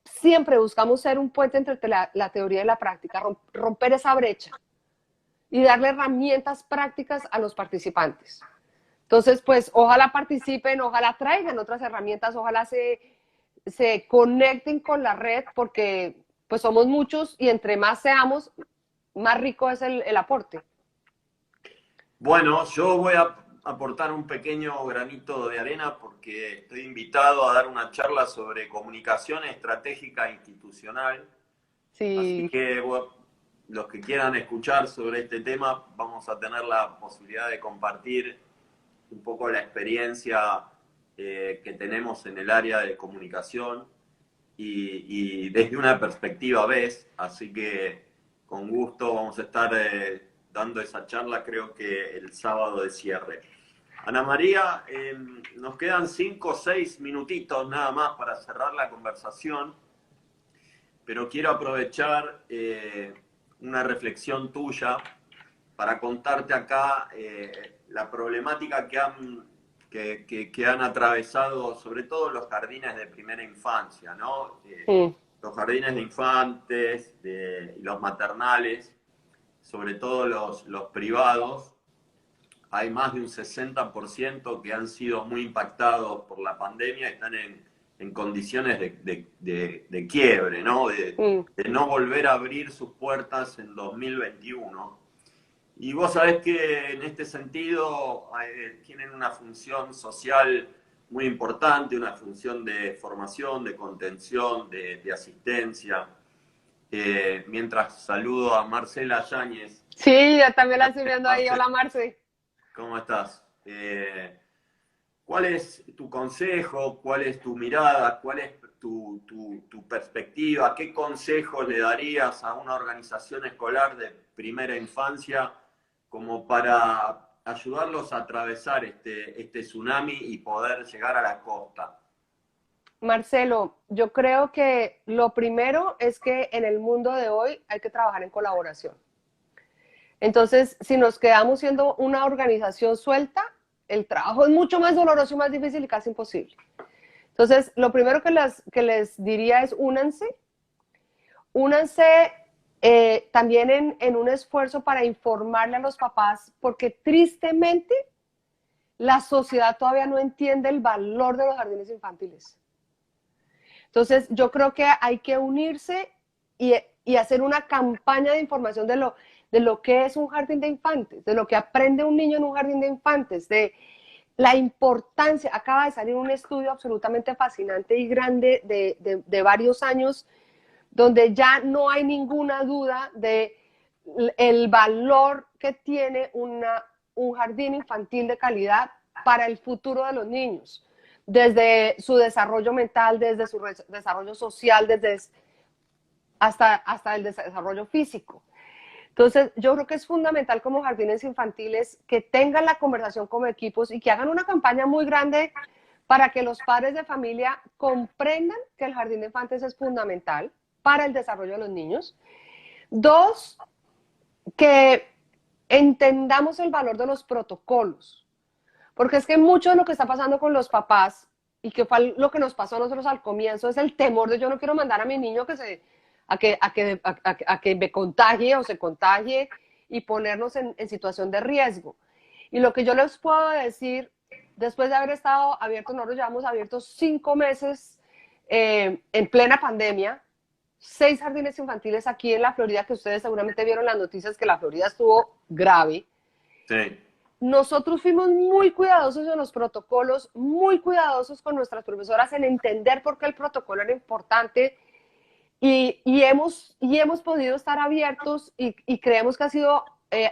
siempre buscamos ser un puente entre la teoría y la práctica, romper esa brecha y darle herramientas prácticas a los participantes. Entonces, pues, ojalá participen, ojalá traigan otras herramientas, ojalá se conecten con la red, porque pues somos muchos y entre más seamos, más rico es el aporte. Bueno, yo voy a aportar un pequeño granito de arena porque estoy invitado a dar una charla sobre comunicación estratégica institucional. Así Sí. que bueno, los que quieran escuchar sobre este tema, vamos a tener la posibilidad de compartir un poco la experiencia que tenemos en el área de comunicación y desde una perspectiva BES. Así que con gusto vamos a estar dando esa charla, creo que el sábado de cierre. Ana María, nos quedan 5 o 6 minutitos nada más para cerrar la conversación, pero quiero aprovechar una reflexión tuya para contarte acá la problemática que han atravesado sobre todo los jardines de primera infancia, ¿no? Los jardines de infantes y los maternales, sobre todo los privados. Hay más de un 60% que han sido muy impactados por la pandemia, están en condiciones de quiebre, ¿no? De no volver a abrir sus puertas en 2021. Y vos sabés que en este sentido tienen una función social muy importante, una función de formación, de contención, de asistencia. Mientras saludo a Marcela Yáñez. Sí, ya también la estoy viendo ahí. Hola, Marce. ¿Cómo estás? ¿Cuál es tu consejo? ¿Cuál es tu mirada? ¿Cuál es tu perspectiva? ¿Qué consejos le darías a una organización escolar de primera infancia como para ayudarlos a atravesar este tsunami y poder llegar a la costa? Marcelo, yo creo que lo primero es que en el mundo de hoy hay que trabajar en colaboración. Entonces, si nos quedamos siendo una organización suelta, el trabajo es mucho más doloroso y más difícil y casi imposible. Entonces, lo primero que les diría es únanse también en un esfuerzo para informarle a los papás, porque tristemente la sociedad todavía no entiende el valor de los jardines infantiles. Entonces, yo creo que hay que unirse y hacer una campaña de información de lo que es un jardín de infantes, de lo que aprende un niño en un jardín de infantes, de la importancia. Acaba de salir un estudio absolutamente fascinante y grande de varios años, donde ya no hay ninguna duda de el valor que tiene un jardín infantil de calidad para el futuro de los niños, desde su desarrollo mental, desde su desarrollo social, hasta el desarrollo físico. Entonces, yo creo que es fundamental como jardines infantiles que tengan la conversación como equipos y que hagan una campaña muy grande para que los padres de familia comprendan que el jardín de infantes es fundamental para el desarrollo de los niños. Dos, que entendamos el valor de los protocolos, porque es que mucho de lo que está pasando con los papás y que fue lo que nos pasó a nosotros al comienzo es el temor de yo no quiero mandar a mi niño a que me contagie o se contagie y ponernos en situación de riesgo. Y lo que yo les puedo decir, después de haber estado abiertos, nosotros llevamos abiertos 5 meses en plena pandemia, 6 jardines infantiles aquí en la Florida, que ustedes seguramente vieron las noticias que la Florida estuvo grave. Sí. Nosotros fuimos muy cuidadosos en los protocolos, muy cuidadosos con nuestras profesoras en entender por qué el protocolo era importante y hemos podido estar abiertos y creemos que ha sido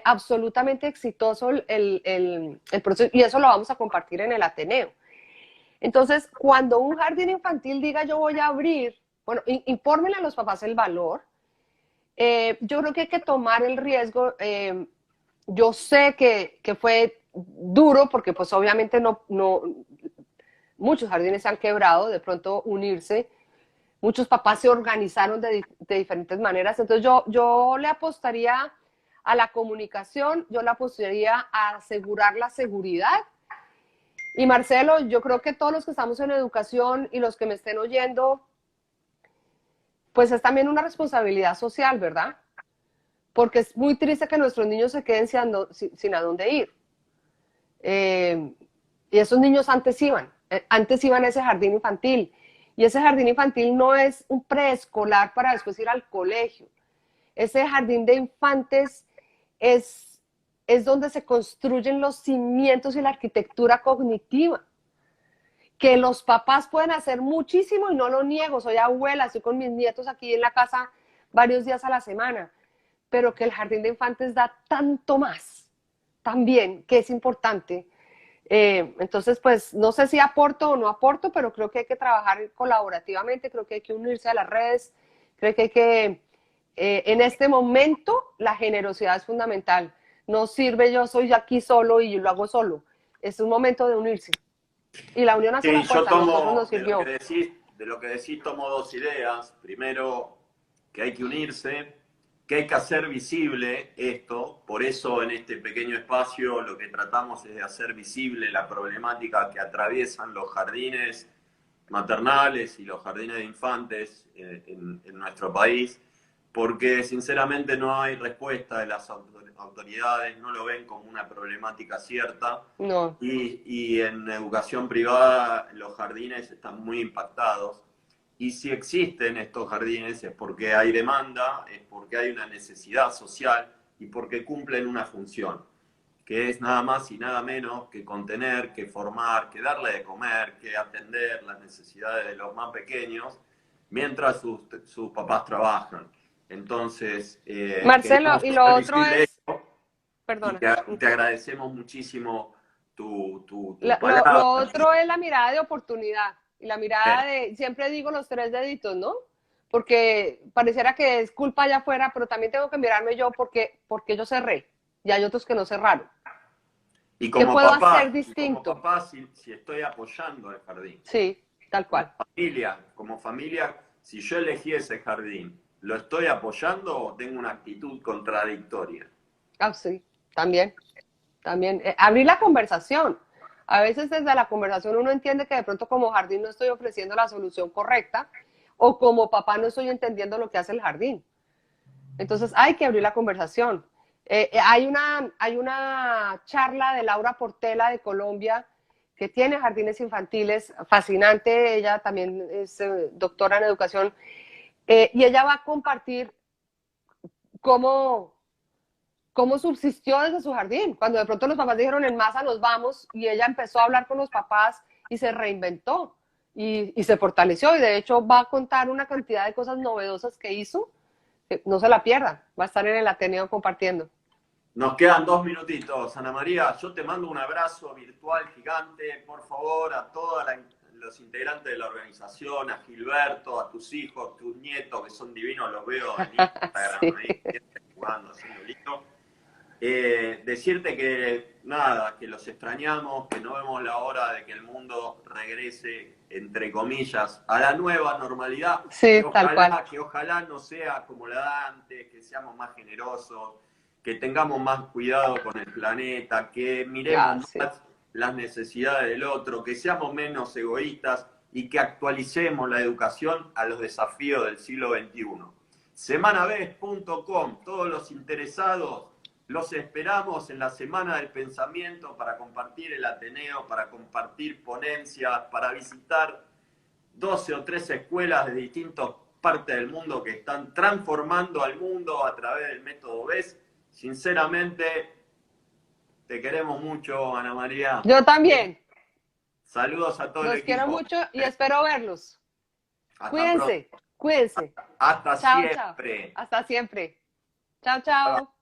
absolutamente exitoso el proceso y eso lo vamos a compartir en el Ateneo. Entonces, cuando un jardín infantil diga yo voy a abrir, bueno, infórmenle a los papás el valor. Yo creo que hay que tomar el riesgo. Yo sé que fue duro porque pues obviamente muchos jardines se han quebrado, de pronto unirse, Muchos papás se organizaron de diferentes maneras. Entonces yo le apostaría a la comunicación, yo le apostaría a asegurar la seguridad. Y Marcelo, yo creo que todos los que estamos en educación y los que me estén oyendo, pues es también una responsabilidad social, ¿verdad? Porque es muy triste que nuestros niños se queden sin a dónde ir. Y esos niños antes iban a ese jardín infantil. Y ese jardín infantil no es un preescolar para después ir al colegio. Ese jardín de infantes es donde se construyen los cimientos y la arquitectura cognitiva. Que los papás pueden hacer muchísimo y no lo niego. Soy abuela, estoy con mis nietos aquí en la casa varios días a la semana. Pero que el jardín de infantes da tanto más también, que es importante. Entonces, pues no sé si aporto o no aporto, pero creo que hay que trabajar colaborativamente, creo que hay que unirse a las redes, creo que hay que, en este momento, la generosidad es fundamental. No sirve yo soy aquí solo y yo lo hago solo. Es un momento de unirse. Y la unión hace Sí, la yo fuerza, a nosotros tomo, nos sirvió. de lo que decís tomo dos ideas. Primero, que hay que unirse, que hay que hacer visible esto. Por eso en este pequeño espacio lo que tratamos es de hacer visible la problemática que atraviesan los jardines maternales y los jardines de infantes en nuestro país, porque sinceramente no hay respuesta de las autoridades, no lo ven como una problemática cierta. No, Y en educación privada los jardines están muy impactados. Y si existen estos jardines es porque hay demanda, es porque hay una necesidad social y porque cumplen una función, que es nada más y nada menos que contener, que formar, que darle de comer, que atender las necesidades de los más pequeños mientras sus papás trabajan. Entonces, Marcelo, queríamos y lo hacer otro visible es, esto y perdona, te agradecemos muchísimo tu lo palabra. otro es la mirada de oportunidad y la mirada Eh, de, siempre digo los tres deditos, ¿no? Porque pareciera que es culpa allá afuera, pero también tengo que mirarme yo porque yo cerré y hay otros que no cerraron. ¿Qué puedo hacer Y como distinto? papá si estoy apoyando el jardín. Sí, tal cual. Como familia, si yo elegí ese jardín, ¿lo estoy apoyando o tengo una actitud contradictoria? Ah, sí, también, también. Abrir la conversación. A veces desde la conversación uno entiende que de pronto como jardín no estoy ofreciendo la solución correcta o como papá no estoy entendiendo lo que hace el jardín. Entonces hay que abrir la conversación. Hay una charla de Laura Portela de Colombia que tiene jardines infantiles, fascinante, ella también es doctora en educación, y ella va a compartir cómo, cómo subsistió desde su jardín. Cuando de pronto los papás dijeron en masa nos vamos y ella empezó a hablar con los papás y se reinventó y se fortaleció y de hecho va a contar una cantidad de cosas novedosas que hizo. No se la pierdan, va a estar en el Ateneo compartiendo. Nos quedan 2 minutitos. Ana María, yo te mando un abrazo virtual gigante, por favor, a todos los integrantes de la organización, a Gilberto, a tus hijos, tus nietos, que son divinos, los veo en Instagram, Sí. ahí, jugando, haciendo lindo. Decirte que nada, que los extrañamos, que no vemos la hora de que el mundo regrese, entre comillas, a la nueva normalidad, Sí, tal cual. que ojalá no sea como la de antes, que seamos más generosos, que tengamos más cuidado con el planeta, que Ah, miremos sí. más las necesidades del otro, que seamos menos egoístas y que actualicemos la educación a los desafíos del siglo XXI. Semanavez.com, todos los interesados, los esperamos en la Semana del Pensamiento para compartir el Ateneo, para compartir ponencias, para visitar 12 o 13 escuelas de distintas partes del mundo que están transformando al mundo a través del método BES. Sinceramente, te queremos mucho, Ana María. Yo también. Saludos a todo el Los quiero equipo. mucho y espero verlos. Hasta pronto. Cuídense, cuídense. Hasta Chao, chao. siempre. Hasta siempre. Chao, chao.